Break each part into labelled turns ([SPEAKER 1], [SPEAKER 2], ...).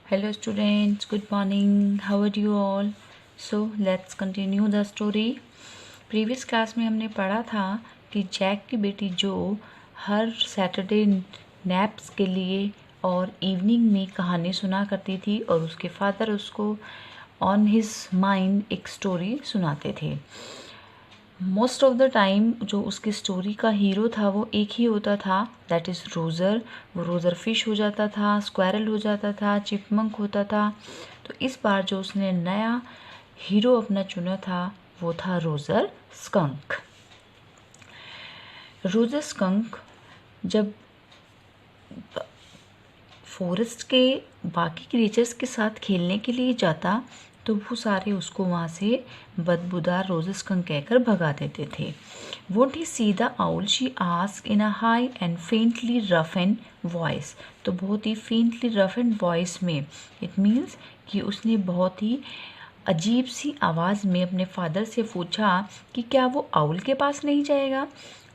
[SPEAKER 1] Hello students, good morning. How are you all? So let's continue the story. Previous class में हमने पढ़ा था कि जैक की बेटी जो हर सैटरडे नैप्स के लिए और इवनिंग में कहानी सुना करती थी और उसके फादर उसको ऑन हिज माइंड एक स्टोरी सुनाते थे। मोस्ट ऑफ द टाइम जो उसकी स्टोरी का हीरो था वो एक ही होता था, दैट इज़ रोज़र। वो रोज़र फिश हो जाता था, स्क्वायरल हो जाता था, चिपमंक होता था। तो इस बार जो उसने नया हीरो अपना चुना था वो था रोज़र स्कंक। रोज़र स्कंक जब फॉरेस्ट के बाकी क्रिएचर्स के साथ खेलने के लिए जाता तो वो सारे उसको वहाँ से बदबूदार रोज़र स्कंक कहकर भगा देते थे। Won't he see the owl she ask in a high and faintly rough and voice. तो बहुत ही फेंटली रफ एंड वॉइस में इट मीन्स कि उसने बहुत ही अजीब सी आवाज़ में अपने फादर से पूछा कि क्या वो आउल के पास नहीं जाएगा।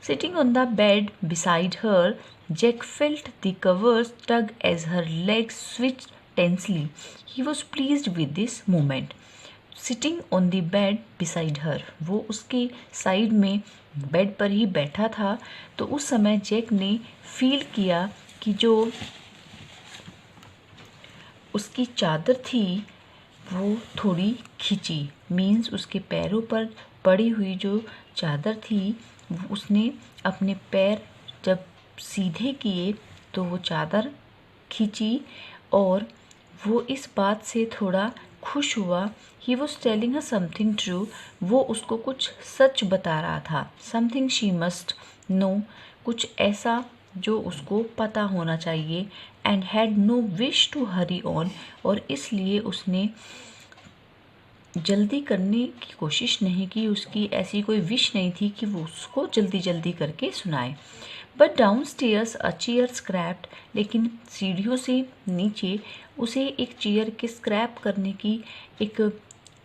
[SPEAKER 1] Sitting on the bed beside her, Jack felt the covers tug as her legs switched tensely. He was pleased with this moment. Sitting on the bed beside her, वो उसके साइड में बेड पर ही बैठा था। तो उस समय जैक ने फील किया कि जो उसकी चादर थी वो थोड़ी खिंची, मीन्स उसके पैरों पर पड़ी हुई जो चादर थी उसने अपने पैर जब सीधे किए तो वो चादर खींची और वो इस बात से थोड़ा खुश हुआ। He was telling her something true, वो उसको कुछ सच बता रहा था। समथिंग शी मस्ट नो, कुछ ऐसा जो उसको पता होना चाहिए। And had no wish to hurry on, और इसलिए उसने जल्दी करने की कोशिश नहीं की। उसकी ऐसी कोई विश नहीं थी कि वो उसको जल्दी जल्दी करके सुनाए। But down stairs a chair scraped, लेकिन सीढ़ियों से नीचे उसे एक चेयर के स्क्रैप करने की, एक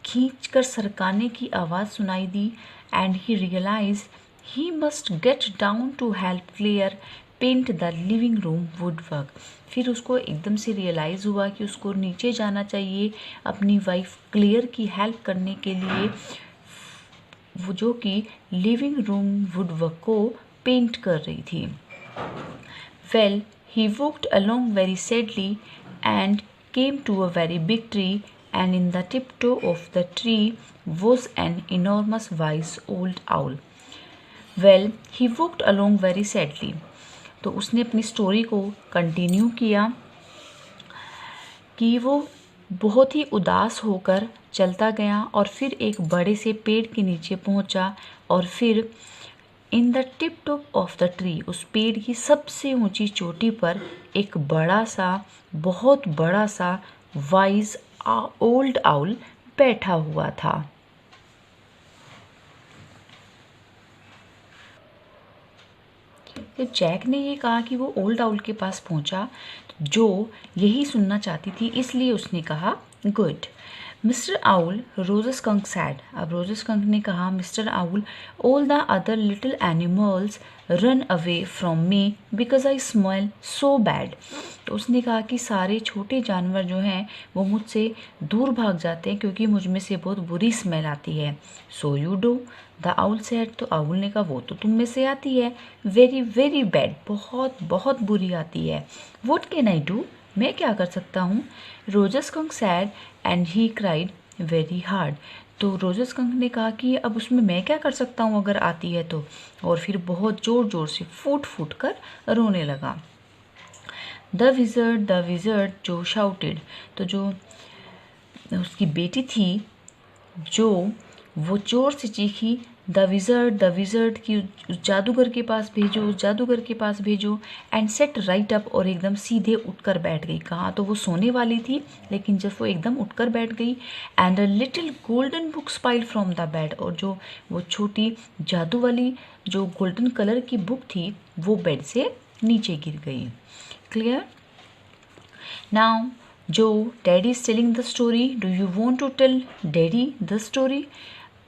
[SPEAKER 1] खींच कर सरकाने की आवाज़ सुनाई दी। And he realise he must get down to help clear paint the living room woodwork. फिर उसको एकदम से रियलाइज़ हुआ कि उसको नीचे जाना चाहिए अपनी वाइफ क्लियर की हेल्प करने के लिए, वो जो कि लिविंग रूम वुड वर्क को पेंट कर रही थी। Well he walked along very sadly and came to a very big tree, and in the tiptoe of the tree was an enormous wise old owl. Well, he walked along very sadly. तो उसने अपनी story को continue किया कि वो बहुत ही उदास होकर चलता गया और फिर एक बड़े से पेड़ के नीचे पहुंचा, और फिर in the tip top of the tree, उस पेड़ की सबसे ऊंची चोटी पर एक बड़ा सा, बहुत बड़ा सा वाइज ओल्ड आउल बैठा हुआ था। तो जैक ने ये कहा कि वो ओल्ड आउल के पास पहुंचा जो यही सुनना चाहती थी, इसलिए उसने कहा good. Mister owl, रोज़र skunk sad. अब रोज़र स्कंक ने कहा mister owl, all the other little animals run away from me because I smell so bad. तो उसने कहा कि सारे छोटे जानवर जो हैं वो मुझसे दूर भाग जाते हैं क्योंकि मुझ में से बहुत बुरी स्मेल आती है। So you do, the owl said. तो आउल ने कहा वो तो तुम में से आती है, वेरी वेरी बैड, बहुत बहुत बुरी आती है। वॉट कैन आई डू, मैं क्या कर सकता हूँ। रोज़र skunk sad and he cried very hard. तो रोज़र स्कंक ने कहा कि अब उसमें मैं क्या कर सकता हूँ अगर आती है तो, और फिर बहुत ज़ोर ज़ोर से फूट फूट कर रोने लगा। द विज़र्ड जो शाउटेड, तो जो उसकी बेटी थी जो वो जोर से चीखी, द विज़र्ड की जादूगर के पास भेजो, जादूगर के पास भेजो। एंड सेट राइट अप, और एकदम सीधे उठकर बैठ गई। कहाँ तो वो सोने वाली थी लेकिन जब वो एकदम उठकर बैठ गई। And a little golden book स्पाइल from the bed, और जो वो छोटी जादू वाली जो गोल्डन कलर की बुक थी वो बेड से नीचे गिर गई। Clear. Now Jo daddy is telling the story, do you want to tell daddy the story.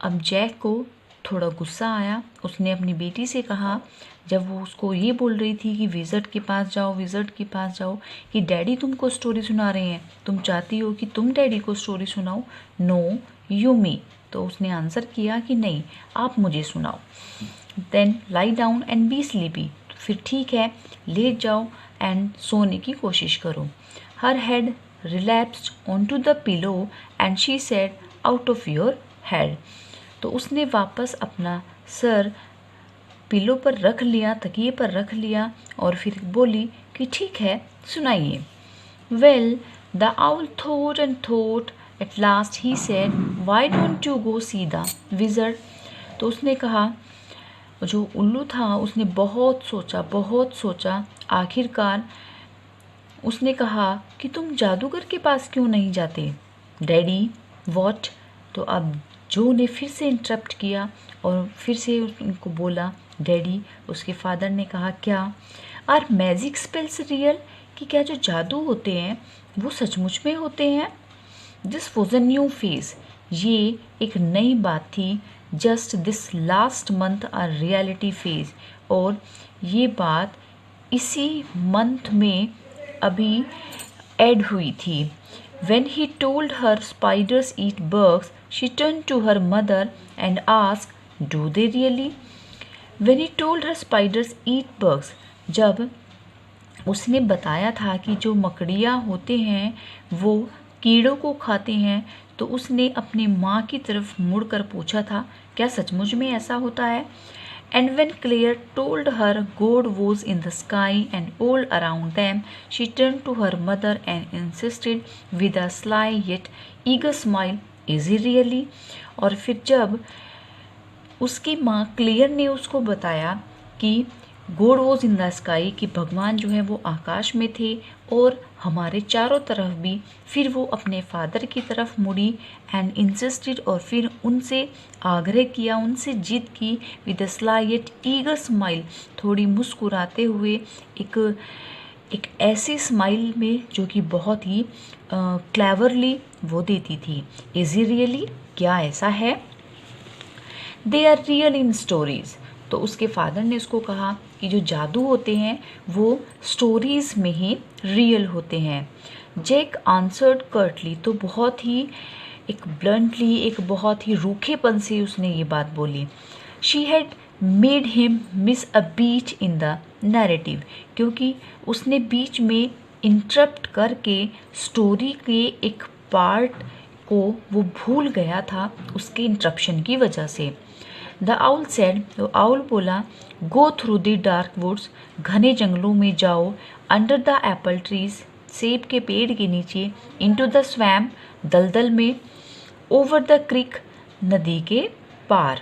[SPEAKER 1] अब जैक को थोड़ा गुस्सा आया। उसने अपनी बेटी से कहा, जब वो उसको ये बोल रही थी कि विज़र्ड के पास जाओ, विज़र्ड के पास जाओ, कि डैडी तुमको स्टोरी सुना रहे हैं, तुम चाहती हो कि तुम डैडी को स्टोरी सुनाओ? No you me. तो उसने आंसर किया कि नहीं, आप मुझे सुनाओ। Then lie down and be sleepy. फिर ठीक है, लेट जाओ एंड सोने की कोशिश करो। Her head relapsed onto the pillow and she said, out of your head. तो उसने वापस अपना सर पिलो पर रख लिया, तकिए पर रख लिया, और फिर बोली कि ठीक है, सुनाइए। Well, the owl thought and thought, at last he said, why don't you go see the wizard. तो उसने कहा, जो उल्लू था उसने बहुत सोचा, आखिरकार उसने कहा कि तुम जादूगर के पास क्यों नहीं जाते? Daddy what? तो अब जो ने फिर से इंटरप्ट किया और फिर से उनको बोला डैडी। उसके फादर ने कहा, क्या? Are magic spells real? कि क्या जो जादू होते हैं वो सचमुच में होते हैं? This was a new face. ये एक नई बात थी। Just this last month a reality phase. और ये बात इसी मंथ में अभी ऐड हुई थी। When he told her spiders eat bugs, she turned to her mother and asked, do they really? When he told her spiders eat bugs, जब उसने बताया था कि जो मकड़ियाँ होते हैं वो कीड़ों को खाते हैं, तो उसने अपने माँ की तरफ मुड़कर पूछा था, क्या सचमुच में ऐसा होता है? And when Claire told her God was in the sky and all around them, she turned to her mother and insisted with a sly yet eager smile, is he really? और फिर जब उसकी माँ क्लियर ने उसको बताया कि God was in the sky, कि भगवान जो है वो आकाश में थे और हमारे चारों तरफ भी, फिर वो अपने फादर की तरफ मुड़ी एंड इंसिस्टेड, और फिर उनसे आग्रह किया, उनसे जिद की, with a sly yet eager smile, थोड़ी मुस्कुराते हुए, एक ऐसी स्माइल में जो कि बहुत ही क्लेवरली वो देती थी। Is he really? क्या ऐसा है? They are real in stories. तो उसके फादर ने उसको कहा कि जो जादू होते हैं वो स्टोरीज में ही रियल होते हैं। Jack answered curtly. तो बहुत ही एक ब्लंटली, एक बहुत ही रूखेपन से उसने ये बात बोली। She had made him miss a beat in the narrative, क्योंकि उसने बीच में इंटरप्ट करके स्टोरी के एक पार्ट को वो भूल गया था उसके इंटरप्शन की वजह से। द आउल सेड, तो आउल बोला, go through the dark woods, घने जंगलों में जाओ, अंडर द एप्पल ट्रीज, सेब के पेड़ के नीचे, इनटू द स्वैम्प, दलदल में, ओवर द क्रिक, नदी के पार।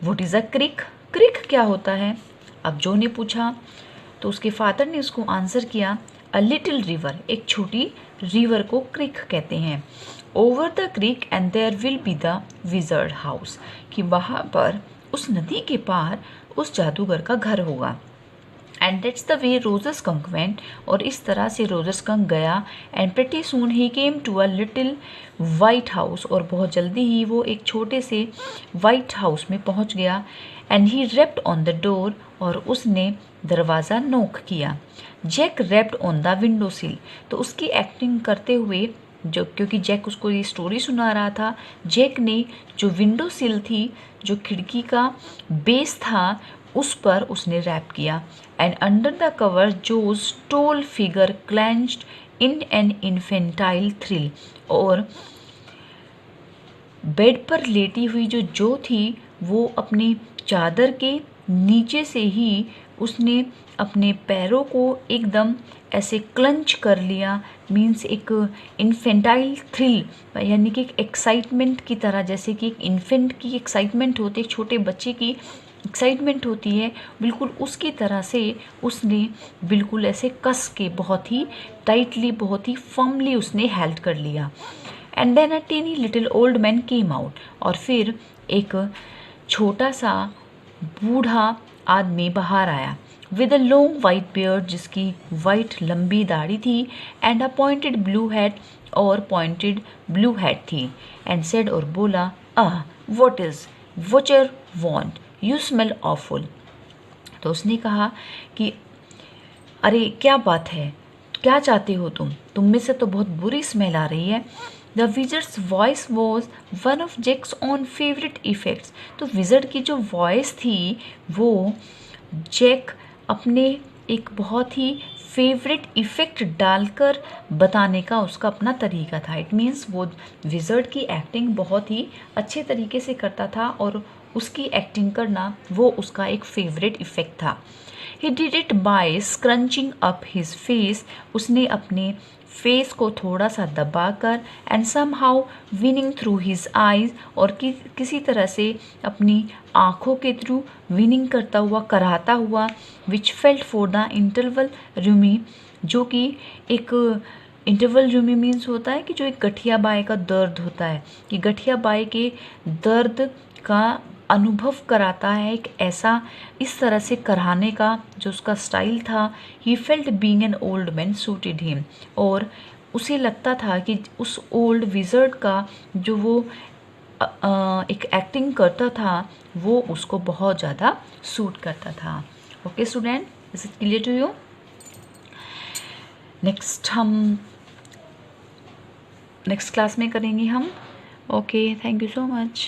[SPEAKER 1] व्हाट इज़ अ क्रिक? क्रिक क्या होता है? अब जो ने पूछा, तो उसके फादर ने उसको आंसर किया, अ लिटिल रिवर, एक छोटी रिवर को क्रिक कहते हैं। Over the creek and there will be the wizard house, कि वहाँ पर उस नदी के पार उस जादूगर का घर होगा। And that's the way Roger Skunk went, और इस तरह से रोजर स्कंक गया। And pretty soon he came to a little white house, और बहुत जल्दी ही वो एक छोटे से वाइट हाउस में पहुंच गया। And he rapped on the door, और उसने दरवाज़ा नॉक किया। Jack rapped on the window sill, तो उसकी एक्टिंग करते हुए, जो क्योंकि जैक उसको ये स्टोरी सुना रहा था, जैक ने जो विंडो सिल थी, जो खिड़की का बेस था, उस पर उसने रैप किया। And under the cover Jo's tall figure clenched in an infantile thrill, और बेड पर लेटी हुई जो थी वो अपनी चादर के नीचे से ही उसने अपने पैरों को एकदम ऐसे क्लंच कर लिया। मीन्स एक इन्फेंटाइल थ्रिल, यानी कि एक एक्साइटमेंट की तरह, जैसे कि एक इन्फेंट की एक्साइटमेंट होती है, एक छोटे बच्चे की एक्साइटमेंट होती है, बिल्कुल उसकी तरह से उसने बिल्कुल ऐसे कस के, बहुत ही टाइटली, बहुत ही फर्मली उसने हेल्ड कर लिया। And then a tiny little old man came out, और फिर एक छोटा सा बूढ़ा आदमी बाहर आया, with a long white beard, जिसकी वाइट लंबी दाढ़ी थी, and a pointed blue head, और पॉइंटेड ब्लू हेड थी। एंड सेड, और बोला, what is watcher want? You smell awful. तो उसने कहा कि अरे क्या बात है, क्या चाहते हो तुम में से तो बहुत बुरी स्मेल आ रही है। The wizard's voice was one of Jack's own favourite effects. तो विजर्ड की जो वॉइस थी वो जैक अपने एक बहुत ही फेवरेट इफ़ेक्ट डालकर बताने का उसका अपना तरीका था। इट मीन्स वो विज़र्ड की एक्टिंग बहुत ही अच्छे तरीके से करता था और उसकी एक्टिंग करना वो उसका एक फेवरेट इफ़ेक्ट था। He did it by scrunching up his face. उसने अपने फेस को थोड़ा सा दबाकर and somehow winning through his eyes, और किसी तरह से अपनी आँखों के थ्रू विनिंग करता हुआ, कराता हुआ, which felt for the interval roomy, जो कि एक इंटरवल रूमी मीन्स होता है कि जो एक गठिया बाय का दर्द होता है, कि गठिया बाय के दर्द का अनुभव कराता है, एक ऐसा इस तरह से कराने का जो उसका स्टाइल था। He felt being an old man suited him, और उसे लगता था कि उस ओल्ड विजर्ड का जो वो एक एक्टिंग करता था वो उसको बहुत ज़्यादा सूट करता था। Okay student, is it clear to you? Next class में करेंगे हम। Okay, thank you so much.